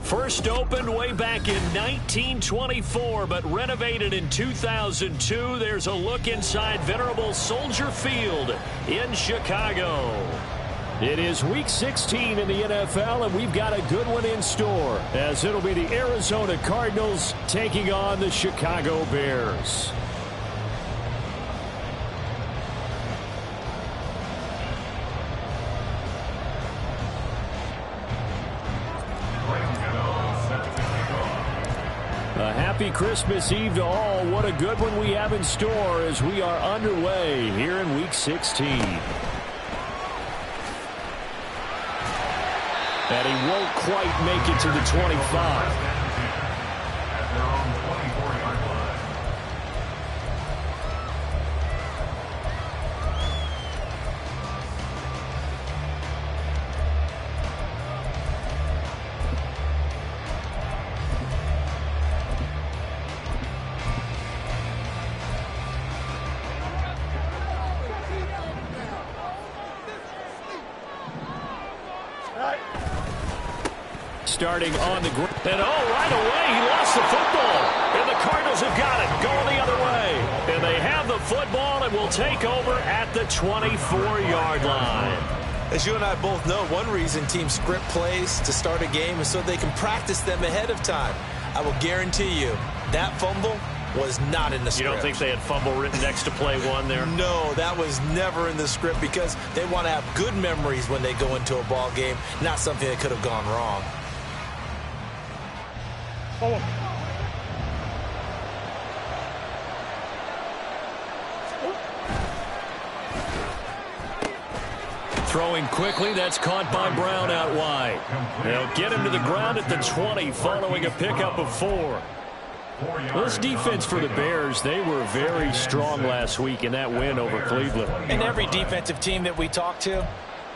First opened way back in 1924, but renovated in 2002. There's a look inside venerable Soldier Field in Chicago. It is Week 16 in the NFL, and we've got a good one in store, as it'll be the Arizona Cardinals taking on the Chicago Bears. A happy Christmas Eve to all. What a good one we have in store as we are underway here in Week 16. And he won't quite make it to the 25. Starting on the ground. And right away, he lost the football. And the Cardinals have got it, going the other way. And they have the football and will take over at the 24-yard line. As you and I both know, one reason teams script plays to start a game is so they can practice them ahead of time. I will guarantee you, that fumble was not in the script. You don't think they had fumble written next to play one there? No, that was never in the script because they want to have good memories when they go into a ball game, not something that could have gone wrong. Throwing quickly, that's caught by Brown out wide. They'll get him to the ground at the 20 following a pickup of 4. Well, this defense for the Bears, they were very strong last week in that win over Cleveland. And every defensive team that we talk to,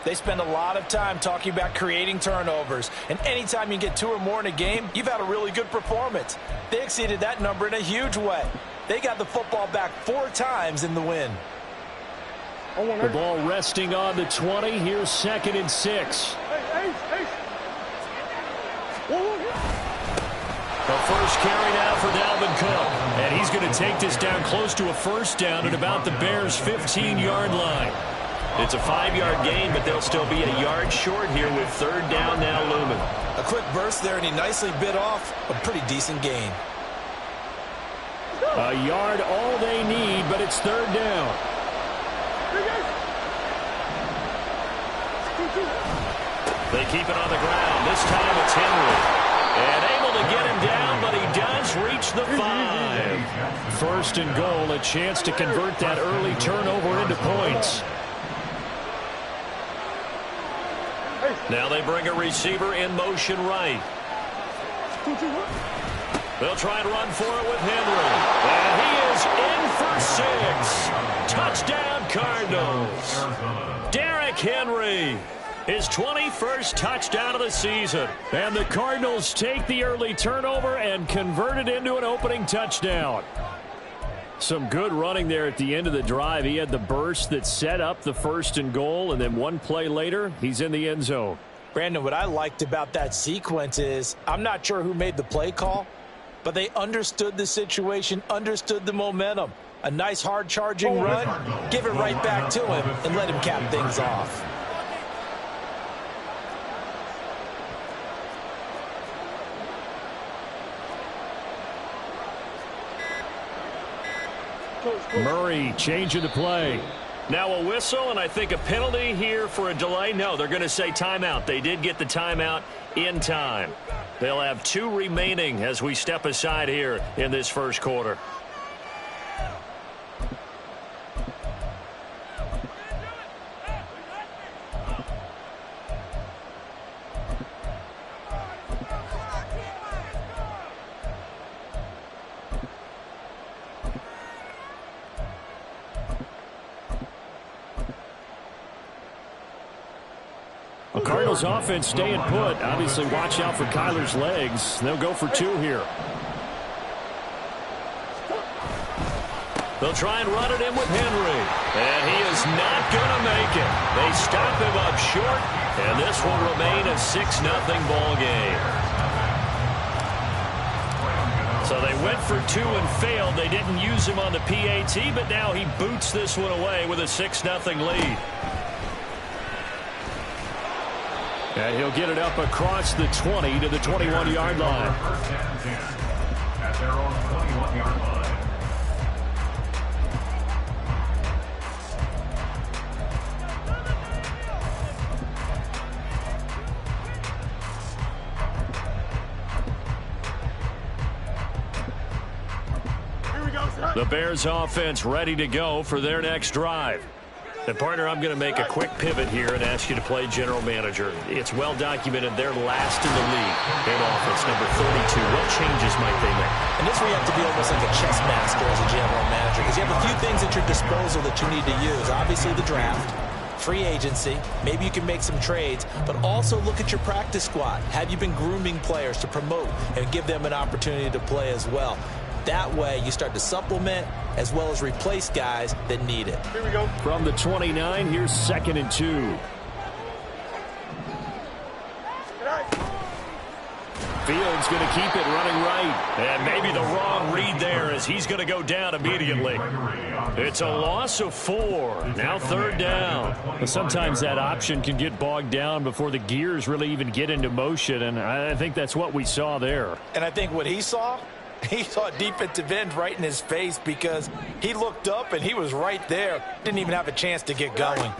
they spend a lot of time talking about creating turnovers. And anytime you get 2 or more in a game, you've had a really good performance. They exceeded that number in a huge way. They got the football back 4 times in the win. The ball resting on the 20. Here's 2nd and 6. The first carry now for Dalvin Cook. And he's going to take this down close to a first down at about the Bears' 15-yard line. It's a 5-yard gain, but they'll still be a yard short here with 3rd down now looming. A quick burst there, and he nicely bit off a pretty decent gain. A yard all they need, but it's 3rd down. They keep it on the ground. This time it's Henry. And able to get him down, but he does reach the 5. 1st and goal, a chance to convert that early turnover into points. Now they bring a receiver in motion right. They'll try and run for it with Henry. And he is in for 6. Touchdown, Cardinals. Derrick Henry. His 21st touchdown of the season. And the Cardinals take the early turnover and convert it into an opening touchdown. Some good running there at the end of the drive. He had the burst that set up the 1st and goal, and then one play later, he's in the end zone. Brandon, what I liked about that sequence is I'm not sure who made the play call, but they understood the situation, understood the momentum. A nice hard-charging run, give it right back to him, and let him cap things off. Murray changing the play. Now a whistle, and I think a penalty here for a delay. No, they're going to say timeout. They did get the timeout in time. They'll have 2 remaining as we step aside here in this first quarter. Cardinals offense staying put. Obviously, watch out for Kyler's legs. They'll go for 2 here. They'll try and run it in with Henry. And he is not going to make it. They stop him up short, and this will remain a 6-0 ball game. So they went for 2 and failed. They didn't use him on the PAT, but now he boots this one away with a 6-0 lead. And he'll get it up across the 20 to the 21-yard line. At their own 21-yard line. The Bears offense ready to go for their next drive. And, partner, I'm going to make a quick pivot here and ask you to play general manager. It's well documented they're last in the league in offense, number 32. What changes might they make? And this where you have to be almost like a chess master as a general manager, because you have a few things at your disposal that you need to use. Obviously the draft, free agency, maybe you can make some trades, but also look at your practice squad. Have you been grooming players to promote and give them an opportunity to play as well? That way, you start to supplement as well as replace guys that need it. Here we go. From the 29, here's 2nd and 2. Fields going to keep it running right. And maybe the wrong read there as he's going to go down immediately. It's a loss of 4. Now 3rd down. Well, sometimes that option can get bogged down before the gears really even get into motion, and I think that's what we saw there. And I think what he saw a defensive end right in his face because he looked up and he was right there. Didn't even have a chance to get going.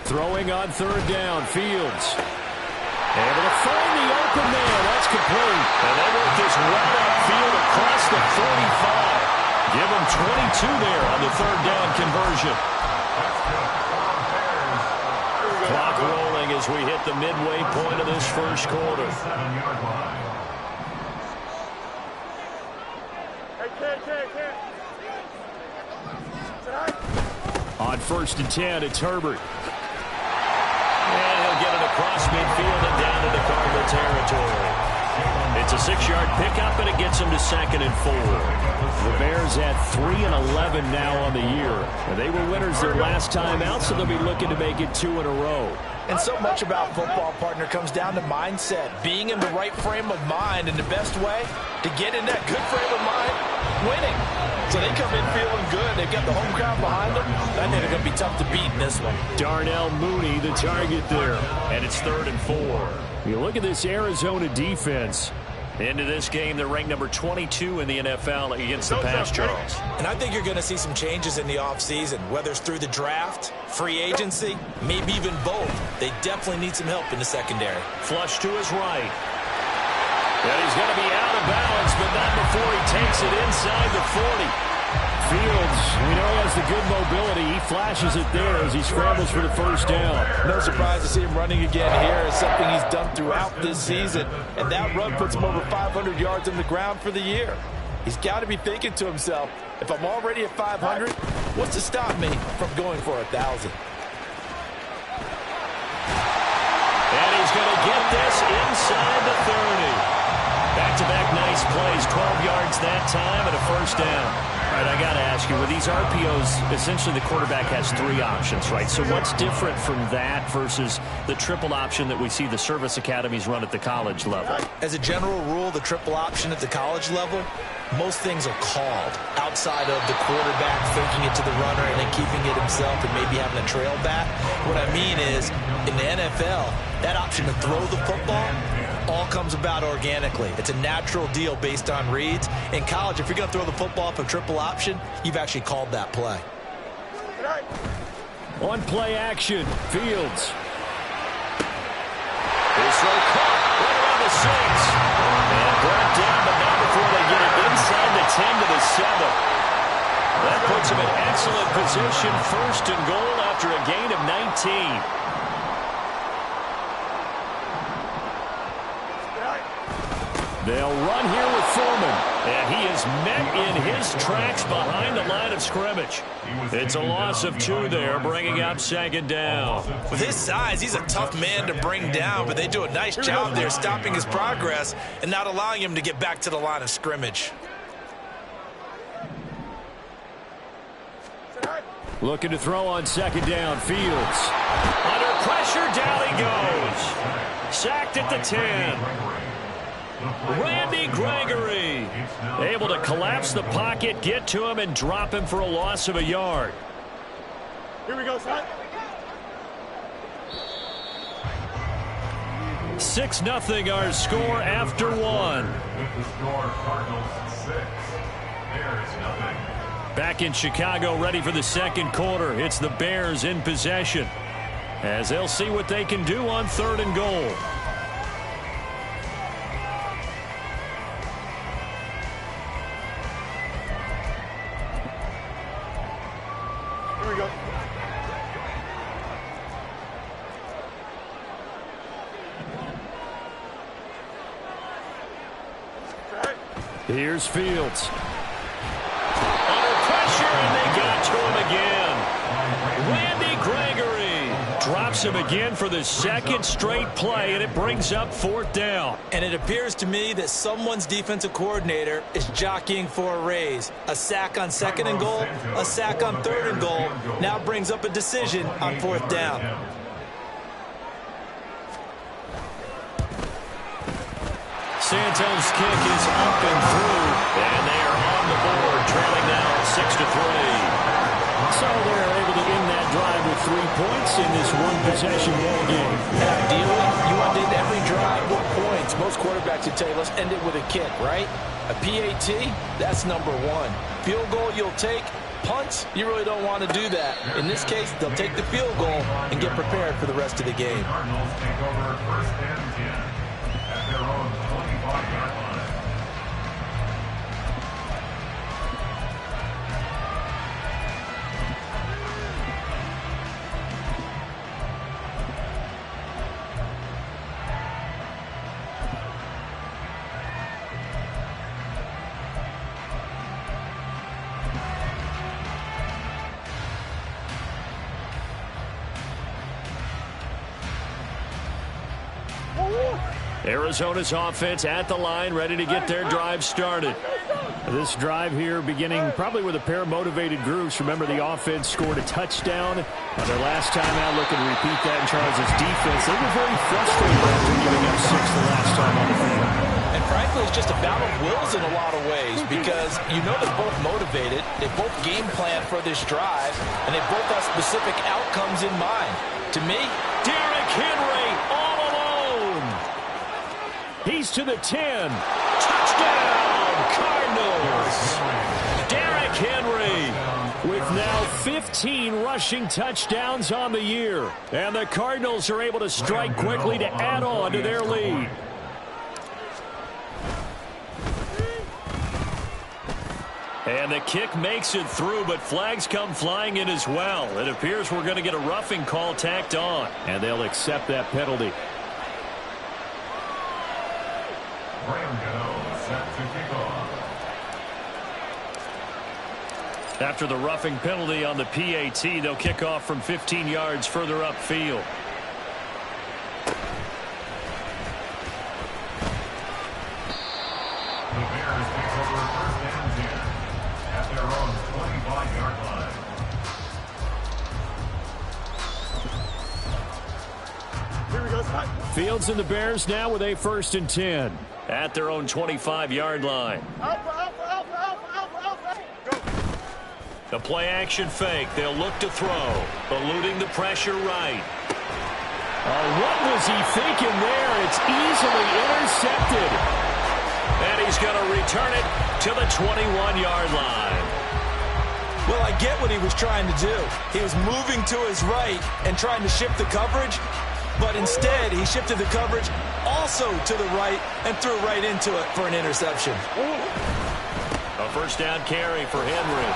Throwing on 3rd down, Fields. Able to find the open man. That's complete. And they work this right upfield across the 45. Give him 22 there on the 3rd down conversion. Clock rolling as we hit the midway point of this first quarter. On 1st and 10, it's Herbert. And he'll get it across midfield and down into Cardinal territory. It's a 6-yard pickup, and it gets him to 2nd and 4. The Bears at 3 and 11 now on the year. They were winners their last time out, so they'll be looking to make it 2 in a row. And so much about football, partner, comes down to mindset. Being in the right frame of mind, and the best way to get in that good frame of mind, winning. So they come in feeling good. They've got the home crowd behind them. I think they're going to be tough to beat in this one. Darnell Mooney, the target there. And it's 3rd and 4. You look at this Arizona defense. Into this game, they're ranked number 22 in the NFL against the pass, Charles. And I think you're going to see some changes in the offseason, whether it's through the draft, free agency, maybe even both. They definitely need some help in the secondary. Flush to his right. And he's going to be out of bounds, but not before he takes it inside the 40. Fields, we know he has the good mobility. He flashes it there as he scrambles for the 1st down. No surprise to see him running again here. It's something he's done throughout this season. And that run puts him over 500 yards on the ground for the year. He's got to be thinking to himself, if I'm already at 500, what's to stop me from going for 1,000? And he's going to get this inside the 30. Back-to-back nice plays, 12 yards that time and a 1st down. All right, I got to ask you, with these RPOs, essentially the quarterback has 3 options, right? So what's different from that versus the triple option that we see the service academies run at the college level? As a general rule, the triple option at the college level, most things are called outside of the quarterback thinking it to the runner and then keeping it himself and maybe having a trail back. What I mean is, in the NFL, that option to throw the football all comes about organically. It's a natural deal based on reads. In college, if you're going to throw the football up a triple option, you've actually called that play. On play action, Fields. His throw caught right around the 6. And brought down, but not before they get it inside the 10 to the 7. That puts him in excellent position, 1st and goal after a gain of 19. They'll run here with Foreman. And he is met in his tracks behind the line of scrimmage. It's a loss of 2 there, bringing up 2nd down. With his size, he's a tough man to bring down, but they do a nice job there stopping his progress and not allowing him to get back to the line of scrimmage. Looking to throw on 2nd down, Fields. Under pressure, down he goes. Sacked at the 10. Randy Gregory able to collapse the pocket, get to him, and drop him for a loss of a yard. Here we go, son. 6-0 our score after one. With the score, Cardinals 6, Bears 0. Back in Chicago, ready for the second quarter. It's the Bears in possession, as they'll see what they can do on 3rd and goal. Here we go. Here's Fields. Under pressure, and they got to him again. Randy Gregory drops him again for the second straight play, and it brings up 4th down. And it appears to me that someone's defensive coordinator is jockeying for a raise. A sack on 2nd and goal, a sack on 3rd and goal, now brings up a decision on 4th down. Santos' kick is up and through, and they are on the board, trailing now 6-3. So they're able to end that drive with 3 points in this one-possession ball game. Ideally, you want to end every drive with points. Most quarterbacks would tell you, let's end it with a kick, right? A PAT, that's number 1. Field goal you'll take. Punts, you really don't want to do that. In this case, they'll take the field goal and get prepared for the rest of the game. Cardinals take over 1st and 10 at their own 25-yard line. Arizona's offense at the line, ready to get their drive started. This drive here beginning probably with a pair of motivated groups. Remember, the offense scored a touchdown on their last time out. Looking to repeat that in Charles' defense. They were very frustrated after giving up 6 the last time on the field. And frankly, it's just a battle of wills in a lot of ways, because you know they're both motivated, they both game plan for this drive, and they both have specific outcomes in mind. To me, Derrick Henry all alone. He's to the 10. Touchdown, Cardinals. Derrick Henry with now 15 rushing touchdowns on the year. And the Cardinals are able to strike quickly to add on to their lead. And the kick makes it through, but flags come flying in as well. It appears we're going to get a roughing call tacked on. And they'll accept that penalty. Randall set to kick off. After the roughing penalty on the PAT, they'll kick off from 15 yards further upfield. The Bears take over 1st and 10 at their own 25-yard line. Here we go, son. Fields and the Bears now with a 1st and 10 at their own 25-yard line. Alpha. Go. The play action fake. They'll look to throw. Eluding the pressure right. What was he thinking there? It's easily intercepted. And he's going to return it to the 21-yard line. well, I get what he was trying to do. He was moving to his right and trying to shift the coverage, but instead he shifted the coverage also to the right and threw right into it for an interception. A first down carry for Henry.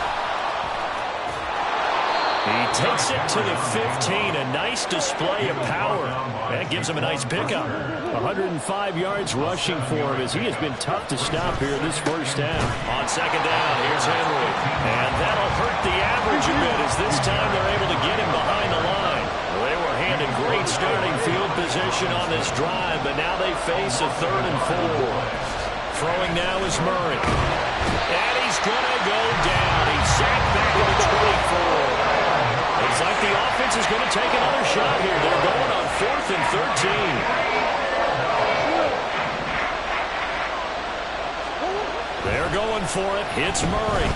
He takes it to the 15. A nice display of power. That gives him a nice pickup. 105 yards rushing for him as he has been tough to stop here this first down. On second down, here's Henry. And that'll hurt the average a bit as this time they're able to get him behind the line. Well, they were handed great starting field position on this drive, but now they face a 3rd and 4. Throwing now is Murray. And he's going to go down. He's sacked back at the 24. It's like the offense is going to take another shot here. They're going on 4th and 13. for it. It's Murray.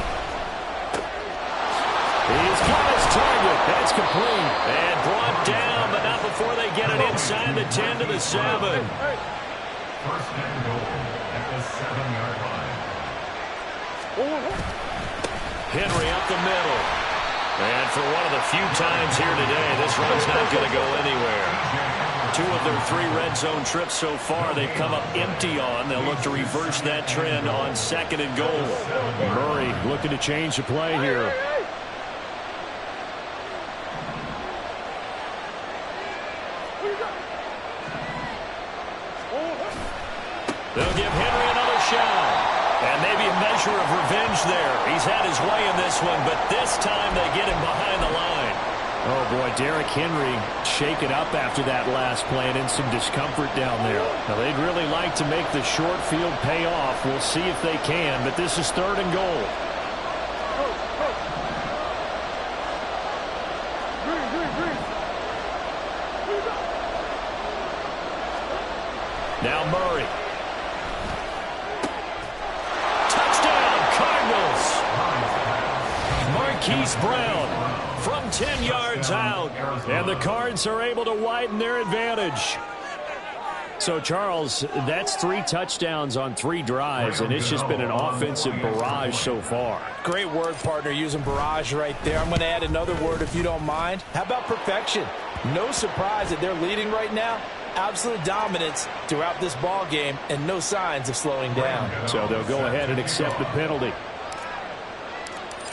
He's got his target. That's complete. And brought down, but not before they get it inside the 10 to the 7. First and goal at the 7-yard line. Henry up the middle. And for one of the few times here today, this run's not going to go anywhere. 2 of their 3 red zone trips so far, they've come up empty on. They'll look to reverse that trend on 2nd and goal. Murray looking to change the play here. They'll give Henry another shot. And maybe a measure of revenge there. He's had his way in this one, but this time they get him behind the line. Oh, boy, Derrick Henry shaken up after that last play and in some discomfort down there. Now, they'd really like to make the short field pay off. We'll see if they can, but this is 3rd and goal. Now Murray. Touchdown, Cardinals. Marquise Brown from 10 yards out. And the Cards are able to widen their advantage. So, Charles, that's 3 touchdowns on 3 drives, and it's just been an offensive barrage so far. Great word, partner, using barrage right there. I'm going to add another word if you don't mind. How about perfection? No surprise that they're leading right now. Absolute dominance throughout this ball game and no signs of slowing down. So they'll go ahead and accept the penalty.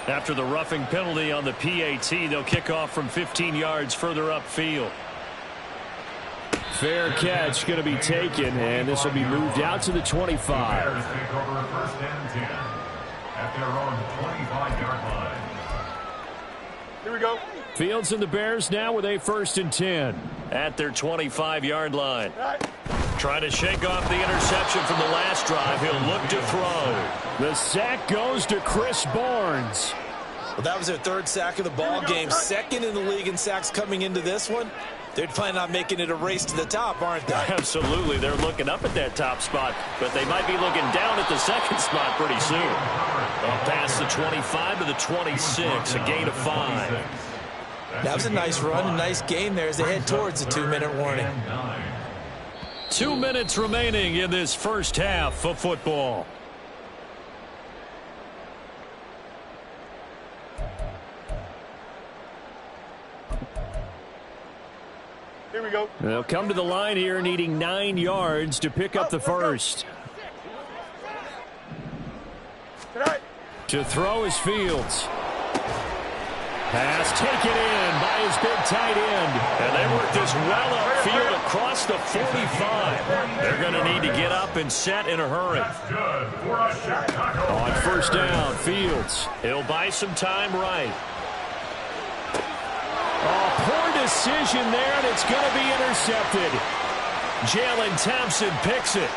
After the roughing penalty on the PAT, they'll kick off from 15 yards further upfield. Fair catch going to be taken, and this will be moved out to the 25. Bears take over 1st and 10 at their own 25-yard line. Here we go. Fields and the Bears now with a 1st and 10. At their 25-yard line. Trying to shake off the interception from the last drive. He'll look to throw. The sack goes to Chris Barnes. Well, that was their 3rd sack of the ball game. 2nd in the league in sacks coming into this one. They're planning on making it a race to the top, aren't they? Absolutely. They're looking up at that top spot, but they might be looking down at the 2nd spot pretty soon. Up past the 25 to the 26, a gain of 5. That was a nice run, a nice gain there as they head towards the 2-minute warning. 2 minutes remaining in this first half of football. Here we go. They'll come to the line here needing 9 yards to pick up the first. Tonight. To throw is Fields. Pass taken in by his big tight end. And they work this well upfield across the 45. They're going to need to get up and set in a hurry. On 1st down, Fields. He'll buy some time right. Oh, poor decision there, and it's going to be intercepted. Jalen Thompson picks it.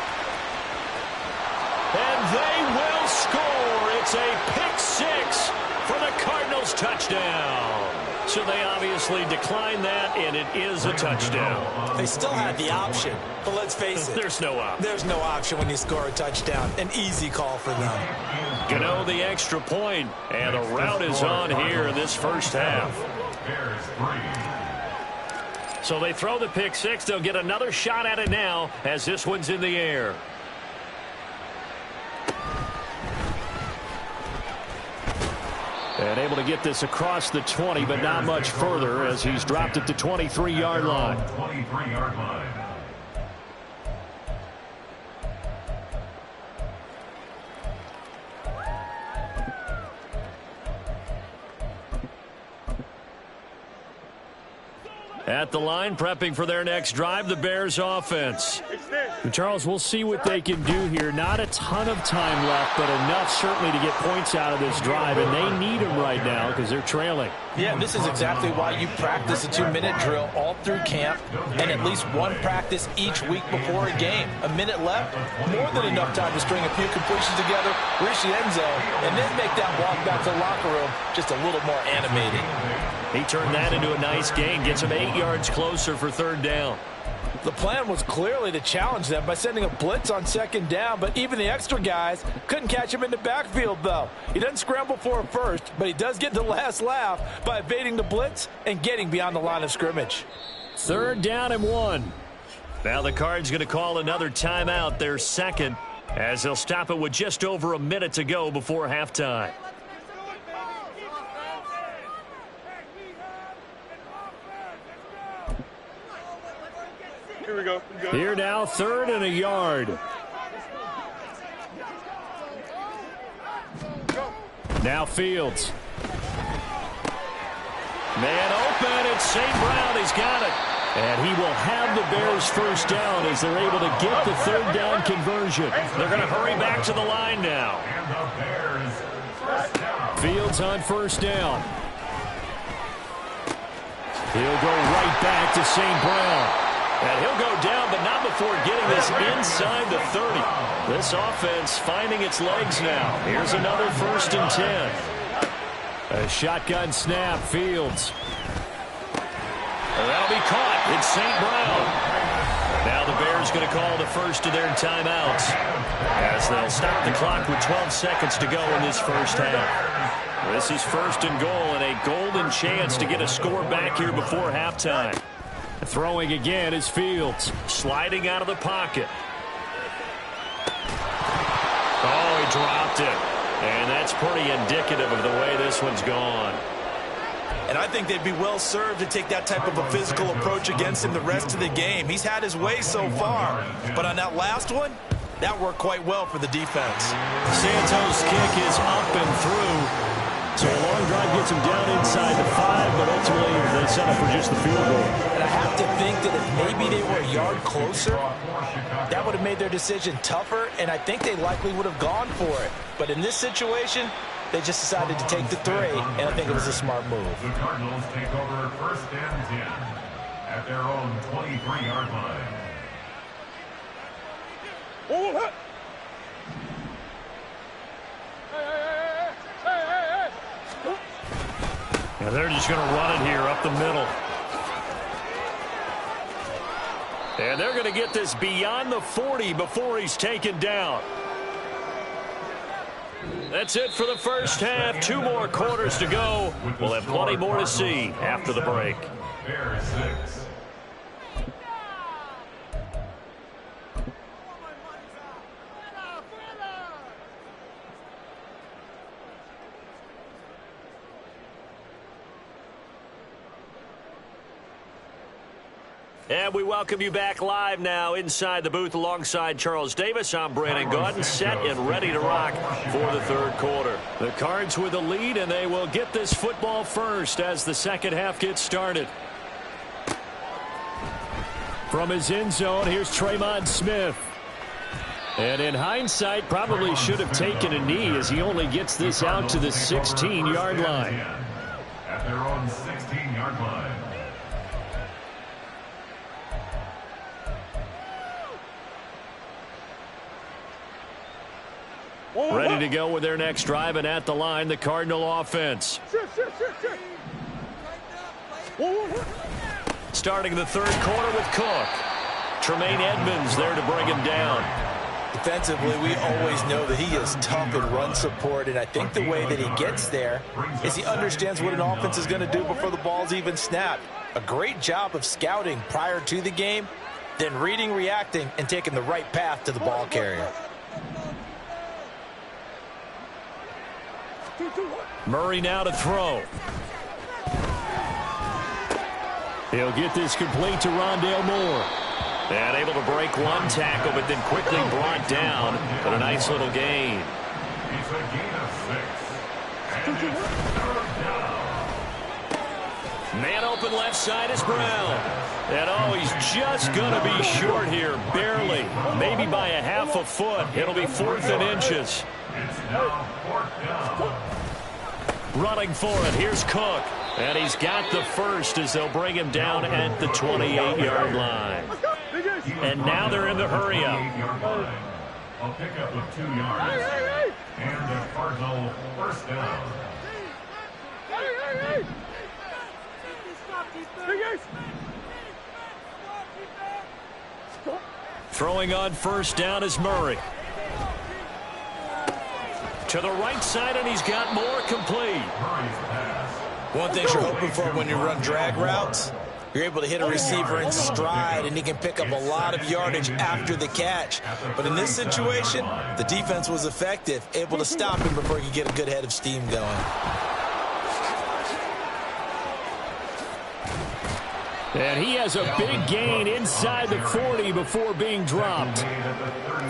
And they will score. It's a pick 6 for the Cardinals touchdown. So they obviously declined that, and it is a touchdown. They still had the option, but let's face it. There's no option. There's no option when you score a touchdown. An easy call for them. Gano the extra point, and the route is on here in this first half. So they throw the pick 6. They'll get another shot at it now as this one's in the air. And able to get this across the 20, but not much further as he's dropped at the 23-yard line. 23-yard line. At the line, prepping for their next drive, the Bears offense. Charles, we'll see what they can do here. Not a ton of time left, but enough certainly to get points out of this drive, and they need them right now because they're trailing. Yeah, this is exactly why you practice a 2-minute drill all through camp and at least one practice each week before a game. A minute left, more than enough time to string a few completions together, reach the end zone, and then make that walk back to the locker room just a little more animated. He turned that into a nice gain, gets him 8 yards closer for 3rd down. The plan was clearly to challenge them by sending a blitz on second down, but even the extra guys couldn't catch him in the backfield, though. He doesn't scramble for a first, but he does get the last laugh by evading the blitz and getting beyond the line of scrimmage. 3rd down and 1. Now the Cards going to call another timeout, their second, as they'll stop it with just over a minute to go before halftime. Here we go. Here now, 3rd and a yard. Now Fields. Man open, it's St. Brown. He's got it. And he will have the Bears first down as they're able to get the 3rd down conversion. They're going to hurry back to the line now. Fields on first down. He'll go right back to St. Brown. And he'll go down, but not before getting this inside the 30. This offense finding its legs now. Here's another 1st and 10. A shotgun snap, Fields. And that'll be caught. It's St. Brown. Now the Bears going to call the first of their timeouts as they'll stop the clock with 12 seconds to go in this first half. This is 1st and goal and a golden chance to get a score back here before halftime. Throwing again is Fields. Sliding out of the pocket. Oh, he dropped it. And that's pretty indicative of the way this one's gone. And I think they'd be well served to take that type of a physical approach against him the rest of the game. He's had his way so far. But on that last one, that worked quite well for the defense. Santos' kick is up and through. So a long drive gets him down inside the 5, but ultimately they set up for just the field goal. And I have to think that if maybe they were a yard closer, that would have made their decision tougher, and I think they likely would have gone for it. But in this situation, they just decided to take the 3, and I think it was a smart move. The Cardinals take over 1st and 10 at their own 23-yard line. Oh, Yeah, they're just going to run it here up the middle. And they're going to get this beyond the 40 before he's taken down. That's it for the first half. 2 more quarters to go. We'll have plenty more to see after the break. Bears 6. And we welcome you back live now inside the booth alongside Charles Davis. I'm Brandon Gaudin, set and ready to rock for the 3rd quarter. The Cards with the lead, and they will get this football first as the second half gets started. From his end zone, here's Tremon Smith. And in hindsight, probably should have taken a knee as he only gets this out to the 16-yard line. At their own 16-yard line. Ready to go with their next drive, and at the line, the Cardinal offense. Starting the 3rd quarter with Cook. Tremaine Edmonds there to bring him down. Defensively, we always know that he is tough in run support, and I think the way that he gets there is he understands what an offense is going to do before the ball's even snapped. A great job of scouting prior to the game, then reading, reacting, and taking the right path to the ball carrier. Murray now to throw. He'll get this complete to Rondale Moore. And able to break one tackle, but then quickly brought down. But a nice little gain. It's a gain of 6. And it's 3rd down. Man open left side is Brown. And oh, he's just going to be short here, barely. Maybe by a half a foot. It'll be 4th and inches. It's now 4th down. Running for it, here's Cook. And he's got the first as they'll bring him down at the 28-yard line. And now they're in the hurry-up. A pickup of 2 yards. And a Cardinal 1st down. Throwing on first down is Murray. To the right side, and he's got more complete. One thing you're hoping for when you run drag routes, you're able to hit a receiver in stride, and he can pick up a lot of yardage after the catch. But in this situation, the defense was effective, able to stop him before he could get a good head of steam going. And he has a big gain inside the 40 before being dropped.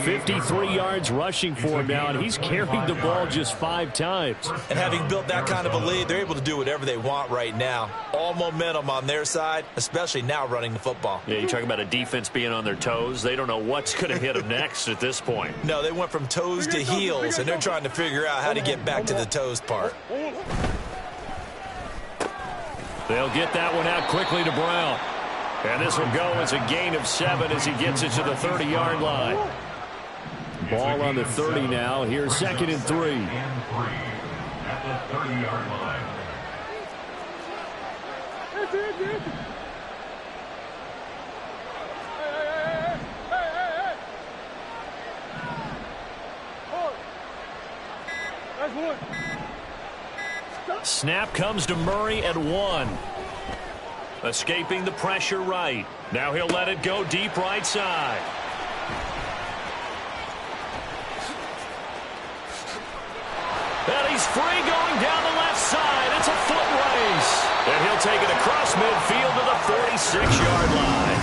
53 yards rushing for him now, and he's carried the ball just 5 times. And having built that kind of a lead, they're able to do whatever they want right now. All momentum on their side, especially now running the football. Yeah, you talk about a defense being on their toes. They don't know what's going to hit them next at this point. No, they went from toes to heels, and they're trying to figure out how to get back to the toes part. They'll get that one out quickly to Brown. And this will go as a gain of 7 as he gets it to the 30-yard line. Ball on the 30 now. Here's 2nd and 3. At the 30-yard line. Snap comes to Murray at 1. Escaping the pressure right. Now he'll let it go deep right side. And he's free going down the left side. It's a foot race. And he'll take it across midfield to the 46-yard line.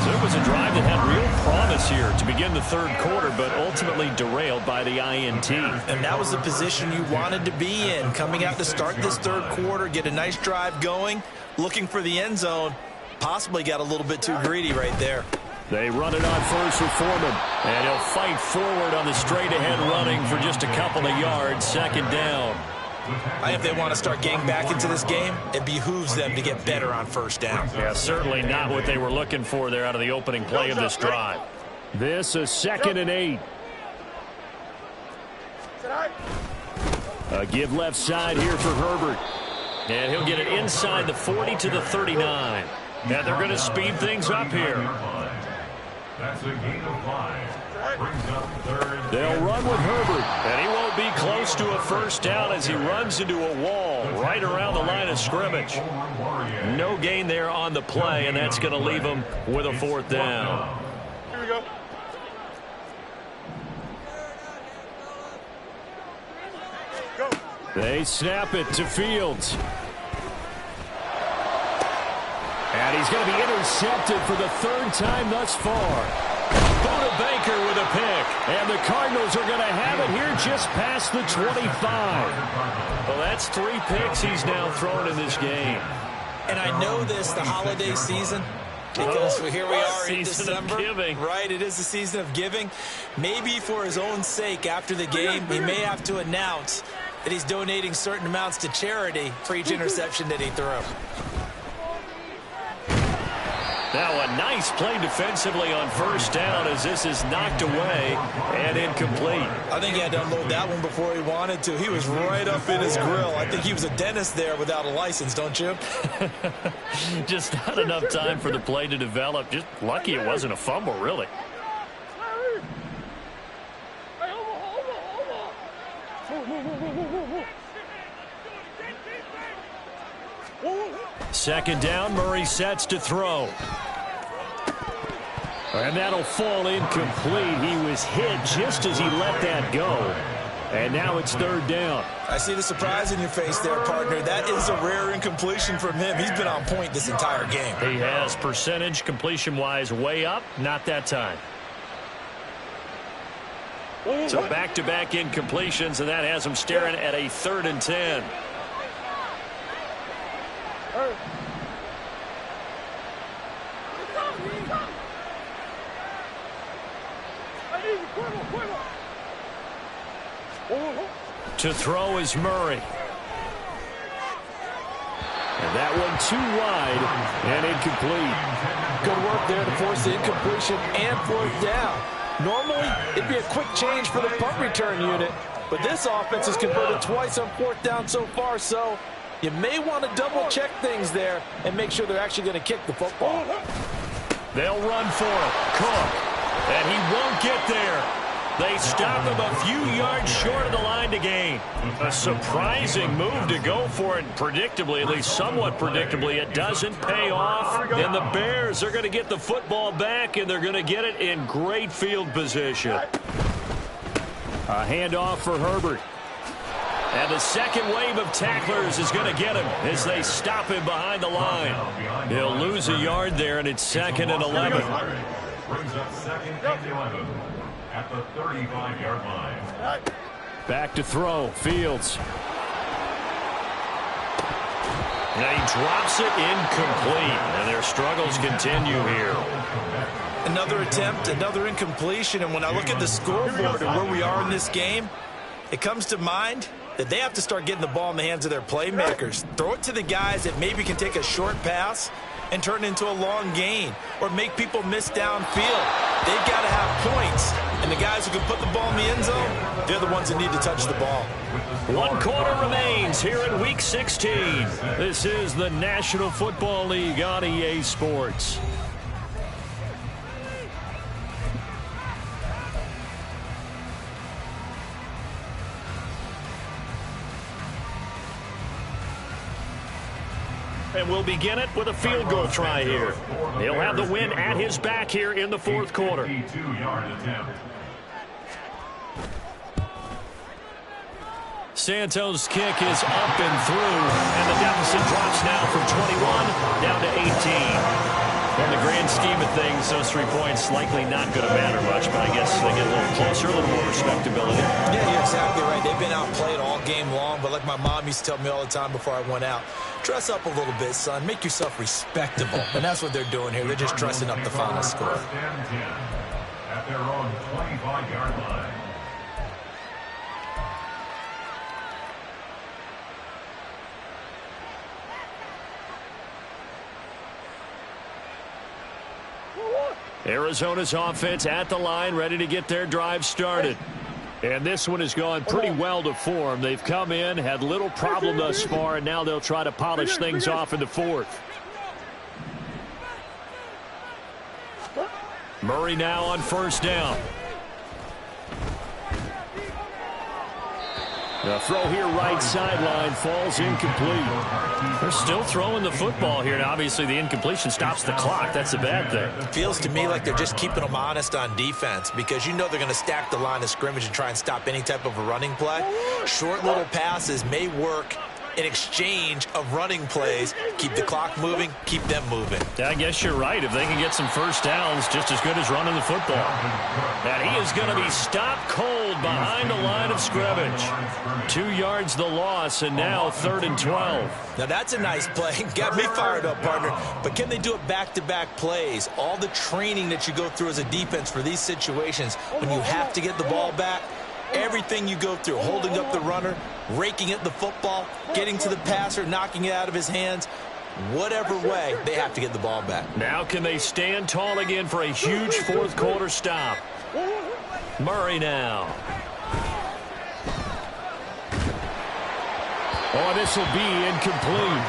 So it was a drive that had real promise here to begin the third quarter, but ultimately derailed by the INT. And that was the position you wanted to be in. Coming out to start this third quarter, get a nice drive going, looking for the end zone. Possibly got a little bit too greedy right there. They run it on first with Foreman. And he'll fight forward on the straight-ahead running for just a couple of yards. 2nd down. If they want to start getting back into this game, it behooves them to get better on first down. Yeah, certainly not what they were looking for there out of the opening play of this drive. This is 2nd and 8. A give left side here for Herbert. And he'll get it inside the 40 to the 39. And they're going to speed things up here. That's a gain of 5. Brings up 3rd. They'll run with Herbert. And he won't be close to a first down as he runs into a wall right around the line of scrimmage. No gain there on the play, and that's going to leave him with a 4th down. Here we go. Go. They snap it to Fields. And he's going to be intercepted for the 3rd time thus far. Buda Baker with a pick. And the Cardinals are going to have it here just past the 25. Well, that's 3 picks he's now thrown in this game. And I know this, the holiday season, because here we are in December. Season of giving. Right, it is the season of giving. Maybe for his own sake after the game, he may have to announce that he's donating certain amounts to charity for each interception that he threw. Now a nice play defensively on first down as this is knocked away and incomplete. I think he had to unload that one before he wanted to. He was right up in his grill. I think he was a dentist there without a license, don't you? Just not enough time for the play to develop. Just lucky it wasn't a fumble, really. Second down, Murray sets to throw. And that'll fall incomplete. He was hit just as he let that go. And now it's 3rd down. I see the surprise in your face there, partner. That is a rare incompletion from him. He's been on point this entire game. He has percentage completion-wise way up. Not that time. So back-to-back incompletions, and that has him staring at a 3rd and 10. To throw is Murray. And that one too wide and incomplete. Good work there to force the incompletion and 4th down. Normally, it'd be a quick change for the punt return unit, but this offense has converted twice on 4th down so far, so you may want to double-check things there and make sure they're actually going to kick the football. They'll run for it. Cook. And he won't get there. They stop him a few yards short of the line to gain. A surprising move to go for it. Predictably, at least somewhat predictably, it doesn't pay off. And the Bears are going to get the football back, and they're going to get it in great field position. A handoff for Herbert. And the second wave of tacklers is going to get him as they stop him behind the line. He'll lose a yard there, and it's 2nd and 11. Brings up 2nd and 11 at the 35-yard line. Back to throw. Fields. And he drops it incomplete. And their struggles continue here. Another attempt, another incompletion. And when I look at the scoreboard and where we are in this game, it comes to mind that they have to start getting the ball in the hands of their playmakers. Throw it to the guys that maybe can take a short pass and turn it into a long gain or make people miss downfield. They've got to have points. And the guys who can put the ball in the end zone, they're the ones that need to touch the ball. 1 quarter remains here in Week 16. This is the National Football League on EA Sports. And we'll begin it with a field goal try here. He'll have the win at his back here in the 4th quarter. 52-yard attempt. Santos' kick is up and through, and the deficit drops now from 21 down to 18. In the grand scheme of things, those 3 points likely not going to matter much, but I guess they get a little closer, a little more respectability. Yeah, you're exactly right. They've been outplayed all game long, but like my mom used to tell me all the time before I went out, dress up a little bit, son. Make yourself respectable. And that's what they're doing here. They're just dressing up the final score. 1st and 10 at their own 25-yard line. Arizona's offense at the line, ready to get their drive started. And this one has gone pretty well to form. They've come in, had little problem thus far, and now they'll try to polish things off in the 4th. Murray now on 1st down. The throw here right sideline falls incomplete. They're still throwing the football here. Now, obviously, the incompletion stops the clock. That's a bad thing. It feels to me like they're just keeping them honest on defense because you know they're going to stack the line of scrimmage and try and stop any type of a running play. Short little passes may work in exchange of running plays. Keep the clock moving, keep them moving. I guess you're right. If they can get some first downs, just as good as running the football. And he is going to be stopped cold behind the line of scrimmage. 2 yards the loss, and now 3rd and 12. Now that's a nice play. Got me fired up, partner. But can they do it back-to-back plays? All the training that you go through as a defense for these situations, when you have to get the ball back, everything you go through, holding up the runner, raking at the football, getting to the passer, knocking it out of his hands, whatever way, they have to get the ball back. Now can they stand tall again for a huge 4th quarter stop? Murray now. Oh, this will be incomplete.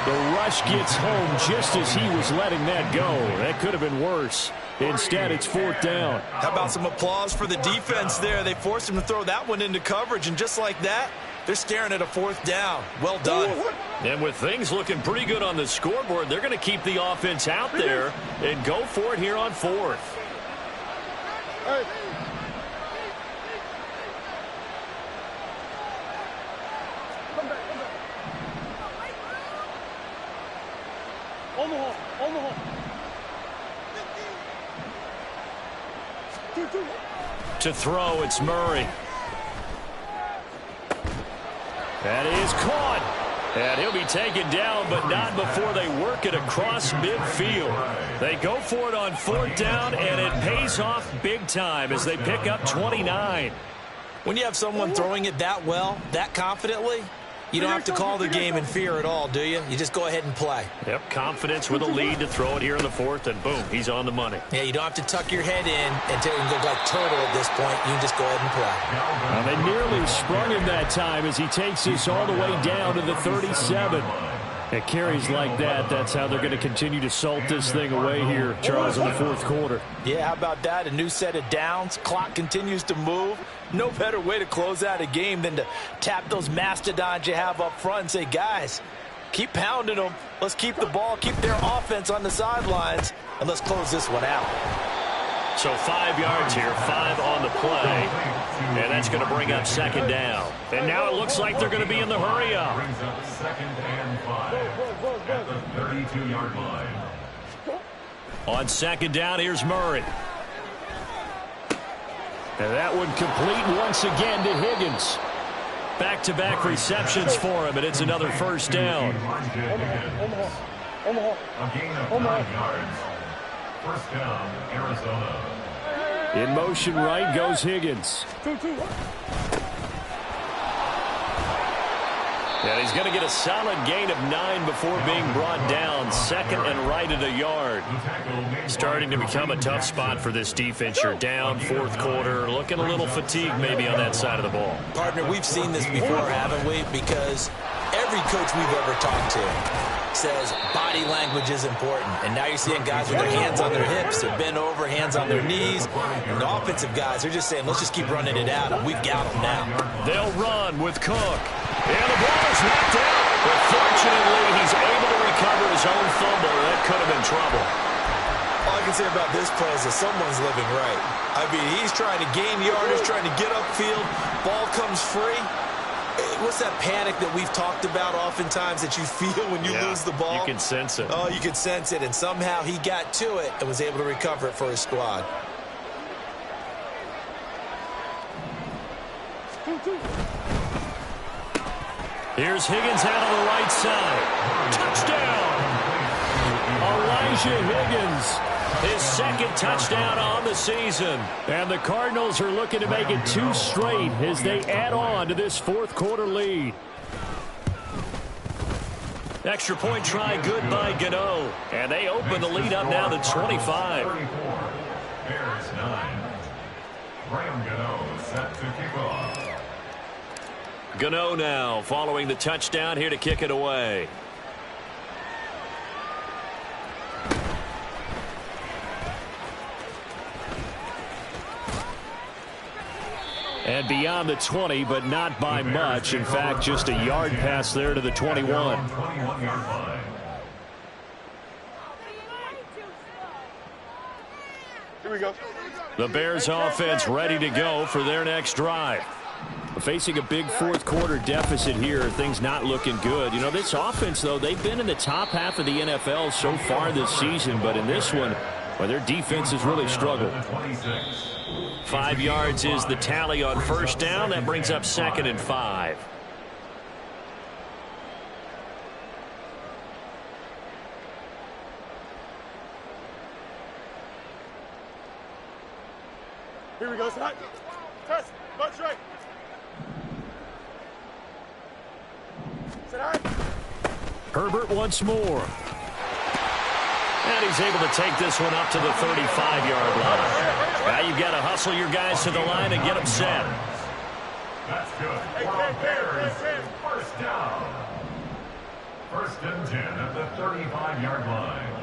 The rush gets home just as he was letting that go. That could have been worse. Instead, it's 4th down. How about some applause for the defense there? They forced him to throw that one into coverage, and just like that, they're staring at a 4th down. Well done. And with things looking pretty good on the scoreboard, they're going to keep the offense out there and go for it here on 4th. Hey. Omaha. To throw, it's Murray. That is caught. And he'll be taken down, but not before they work it across midfield. They go for it on 4th down, and it pays off big time as they pick up 29. When you have someone throwing it that well, that confidently, you don't have to call the game in fear at all, do you? You just go ahead and play. Yep, confidence with a lead to throw it here in the 4th, and boom, he's on the money. Yeah, you don't have to tuck your head in and go like turtle at this point. You can just go ahead and play. They nearly sprung him that time as he takes this all the way down to the 37. At carries like that, that's how they're going to continue to salt this thing away here, Charles, in the fourth quarter. Yeah, how about that? A new set of downs. Clock continues to move. No better way to close out a game than to tap those mastodons you have up front and say, guys, keep pounding them. Let's keep the ball, keep their offense on the sidelines, and let's close this one out. So 5 yards here, 5 on the play, and that's going to bring up second down. And now it looks like they're going to be in the hurry up. Brings up second and 5 at the 32-yard line. On second down, here's Murray. And that one complete once again to Higgins. Back-to-back receptions for him, and it's another first down. A gain of 9 yards. First down, Arizona. In motion right goes Higgins. And he's going to get a solid gain of 9 before being brought down. Second and right at a yard. Starting to become a tough spot for this defense. You're down fourth quarter. Looking a little fatigued maybe on that side of the ball. Partner, we've seen this before, haven't we? Because every coach we've ever talked to says body language is important. And now you're seeing guys with their hands on their hips. They're bent over, hands on their knees. And the offensive guys are just saying, let's just keep running it out, and we've got them now. They'll run with Cook. And the ball is knocked out. But fortunately, he's able to recover his own fumble. That could have been trouble. All I can say about this play is that someone's living right. I mean, he's trying to gain yardage, trying to get upfield. Ball comes free. What's that panic that we've talked about oftentimes that you feel when you lose the ball? You can sense it. Oh, you can sense it. And somehow he got to it and was able to recover it for his squad. Here's Higgins out on the right side. Touchdown! Elijah Higgins. His second touchdown on the season. And the Cardinals are looking to make it 2 straight as they add on to this fourth quarter lead. Extra point try good by Gano. And they open the lead up now to 25. 34. Bears 9. Graham Gano set to kick off. Gano now following the touchdown here to kick it away. And beyond the 20, but not by much. In fact, just a yard pass there to the 21. 21-yard line. Here we go. The Bears offense ready to go for their next drive. Facing a big fourth quarter deficit here, things not looking good. You know, this offense, though, they've been in the top half of the NFL so far this season, but in this one, well, their defense has really struggled. 5 yards is the tally on first down. That brings up second and 5. Here we go, Scott. Test. March right. Sit high. Herbert once more. And he's able to take this one up to the 35-yard line. Now you've got to hustle your guys to the line and get them set. That's good. For Bears, first down. First and 10 at the 35-yard line.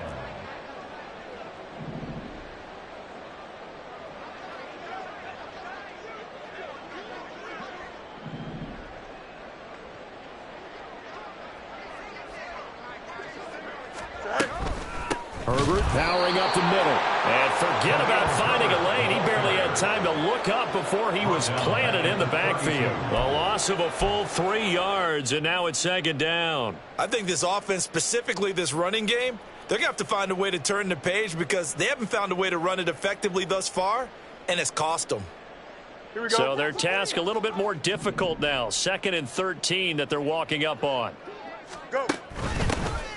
Herbert powering up the middle. And forget about finding a lane. He barely had time to look up before he was planted in the backfield. A loss of a full 3 yards, and now it's second down. I think this offense, specifically this running game, they're going to have to find a way to turn the page because they haven't found a way to run it effectively thus far, and it's cost them. Here we go. So their task a little bit more difficult now. Second and 13 that they're walking up on. Go.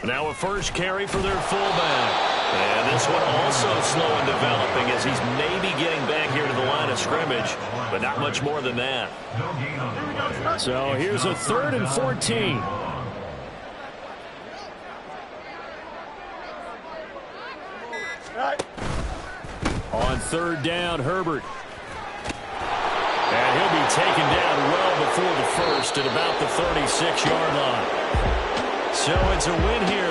Now a first carry for their fullback. And this one also slow in developing as he's maybe getting back here to the line of scrimmage, but not much more than that. So here's a 3rd and 14. Right. On 3rd down, Herbert. And he'll be taken down well before the first at about the 36-yard line. So it's a win here